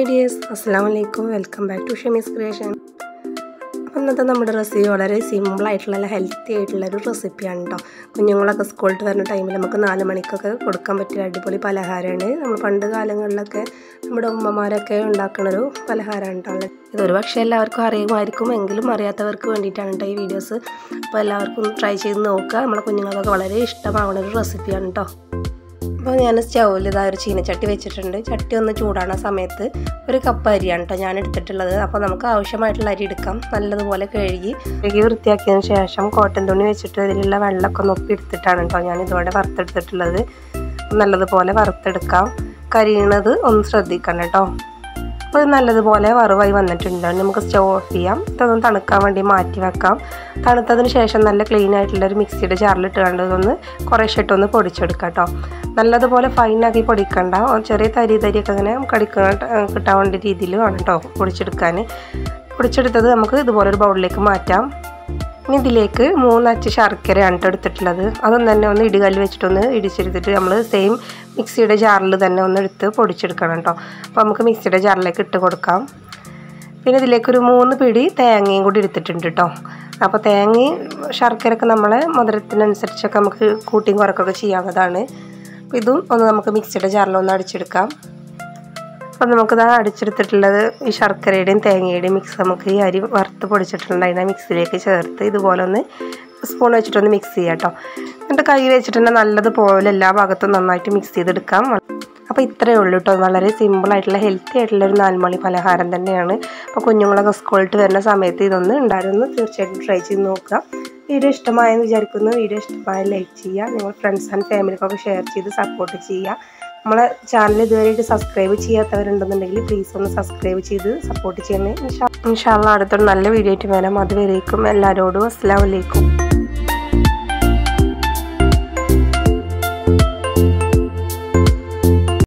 Hi dears, Assalamualaikum. Welcome back to Shami's Creation. ഇന്നത്തെ നമ്മുടെ recipe വളരെ സിമ്പിൾ ആയിട്ടുള്ള ഹെൽത്തി ആയിട്ടുള്ള ഒരു റെസിപ്പിയാണ് കേട്ടോ. കുഞ്ഞുങ്ങളൊക്കെ സ്കൂളിൽ വരുന്ന ടൈമിൽ നമുക്ക് 4 മണിക്കൊക്കെ കൊടുക്കാൻ പറ്റിയ അടിപൊളി പലഹാരമാണ്. നമ്മൾ പണ്ട് കാലങ്ങളിലൊക്കെ നമ്മുടെ ഉമ്മമാരൊക്കെ ഉണ്ടാക്കുന്ന ഒരു പലഹാരമാണ് കേട്ടോ. ഇതൊരു പക്ഷേ എല്ലാവർക്കും അറിയുമായിരിക്കും, എങ്കിലും അറിയാത്തവർക്ക് വേണ്ടിയിട്ടാണ് കേട്ടോ ഈ വീഡിയോസ്. അപ്പോൾ എല്ലാവർക്കും ഒന്ന് ട്രൈ ചെയ്ത് നോക്കുക. നമ്മുടെ കുഞ്ഞുങ്ങൾക്കൊക്കെ വളരെ ഇഷ്ടമാവുന്ന ഒരു റെസിപ്പിയാണ് കേട്ടോ. അപ്പോൾ ഞാൻ സ്റ്റൗവിൽ ഇതാ ഒരു ചീനച്ചട്ടി വെച്ചിട്ടുണ്ട്. ചട്ടി ഒന്ന് ചൂടാണ സമയത്ത് ഒരു കപ്പ് അരിയാണ് കേട്ടോ ഞാൻ എടുത്തിട്ടുള്ളത്. അപ്പോൾ നമുക്ക് ആവശ്യമായിട്ടുള്ള അരി എടുക്കാം. നല്ലതുപോലെ കഴുകി വൃത്തിയാക്കിയതിന് ശേഷം കോട്ടൺ തുണി വെച്ചിട്ട് അതിലുള്ള വെള്ളമൊക്കെ നൊപ്പി എടുത്തിട്ടാണ് കേട്ടോ ഞാൻ ഇതോടെ വറുത്തെടുത്തിട്ടുള്ളത്. നല്ലതുപോലെ വറുത്തെടുക്കാം. കരിയണത് ഒന്ന് ശ്രദ്ധിക്കണം കേട്ടോ. അപ്പോൾ ഇത് നല്ലതുപോലെ വറുവായി വന്നിട്ടുണ്ട്. നമുക്ക് സ്റ്റൗ ഓഫ് ചെയ്യാം. ഇതൊന്ന് തണുക്കാൻ വേണ്ടി മാറ്റി വെക്കാം. തണുത്തതിന് ശേഷം നല്ല ക്ലീൻ ആയിട്ടുള്ളൊരു മിക്സിയുടെ ജാറിലിട്ട് കണ്ടതൊന്ന് കുറേശ്ശെ ഇട്ടൊന്ന് പൊടിച്ചെടുക്കാം കേട്ടോ. നല്ലതുപോലെ ഫൈനാക്കി പൊടിക്കണ്ട, ചെറിയ തരിയൊക്കെ അങ്ങനെ കിട്ടാൻ വേണ്ട രീതിയിൽ വേണം കേട്ടോ പൊടിച്ചെടുക്കാൻ. പൊടിച്ചെടുത്തത് നമുക്ക് ഇതുപോലെ ഒരു ബൗളിലേക്ക് മാറ്റാം. ഇനി ഇതിലേക്ക് 3 അച്ച് ശർക്കരയാണ് കേട്ടോ എടുത്തിട്ടുള്ളത്. അതൊന്നും തന്നെ ഒന്ന് ഇടികല്ല് വെച്ചിട്ടൊന്ന് ഇടിച്ചെടുത്തിട്ട് നമ്മൾ സെയിം മിക്സിയുടെ ജാറിൽ തന്നെ ഒന്ന് എടുത്ത് പൊടിച്ചെടുക്കണം കേട്ടോ. അപ്പോൾ നമുക്ക് മിക്സിയുടെ ജാറിലേക്ക് ഇട്ട് കൊടുക്കാം. പിന്നെ ഇതിലേക്കൊരു 3 പിടി തേങ്ങയും കൂടി എടുത്തിട്ടുണ്ട് കേട്ടോ. അപ്പോൾ തേങ്ങയും ശർക്കരയൊക്കെ നമ്മളെ മധുരത്തിനനുസരിച്ചൊക്കെ നമുക്ക് കൂട്ടിയും കുറയ്ക്കുകയൊക്കെ ചെയ്യാവുന്നതാണ്. അപ്പോൾ ഇതും ഒന്ന് നമുക്ക് മിക്സിയുടെ ജാറിലൊന്ന് അടിച്ചെടുക്കാം. അപ്പോൾ നമുക്കിത് അടിച്ചെടുത്തിട്ടുള്ളത് ഈ ശർക്കരയുടെയും തേങ്ങയുടെയും മിക്സ് നമുക്ക് ഈ അരി വറുത്ത് പൊടിച്ചിട്ടുണ്ട് അതിനെ മിക്സിയിലേക്ക് ചേർത്ത് ഇതുപോലെ ഒന്ന് സ്പൂൺ വെച്ചിട്ടൊന്ന് മിക്സ് ചെയ്യാം കേട്ടോ. എന്നിട്ട് കൈ വെച്ചിട്ട് നല്ലതുപോലെ എല്ലാ ഭാഗത്തും നന്നായിട്ട് മിക്സ് ചെയ്തെടുക്കാം. അപ്പോൾ ഇത്രയേ ഉള്ളൂ കേട്ടോ. വളരെ സിമ്പിളായിട്ടുള്ള ഹെൽത്തി ആയിട്ടുള്ള ഒരു 4 മണി പലഹാരം തന്നെയാണ്. അപ്പോൾ കുഞ്ഞുങ്ങളൊക്കെ സ്കൂളിൽ വരുന്ന സമയത്ത് ഇതൊന്ന് ഉണ്ടായിരുന്നു തീർച്ചയായിട്ടും ട്രൈ ചെയ്ത് നോക്കുക. വീഡിയോ ഇഷ്ടമായെന്ന് വിചാരിക്കുന്നു. വീഡിയോ ഇഷ്ടമായ ലൈക്ക് ചെയ്യുക. നിങ്ങൾ ഫ്രണ്ട്സ് ആൻഡ് ഫാമിലിക്കൊക്കെ ഷെയർ ചെയ്ത് സപ്പോർട്ട് ചെയ്യുക. നമ്മളെ ചാനൽ ഇതുവരെയായിട്ട് സബ്സ്ക്രൈബ് ചെയ്യാത്തവരുണ്ടെന്നുണ്ടെങ്കിൽ പ്ലീസ് ഒന്ന് സബ്സ്ക്രൈബ് ചെയ്ത് സപ്പോർട്ട് ചെയ്യണേ. ഇൻഷാ അല്ലാഹ് അടുത്തൊരു നല്ല വീഡിയോ ആയിട്ട് വരാം. അതുവരേക്കും എല്ലാവരോടും അസ്സലാമു അലൈക്കും.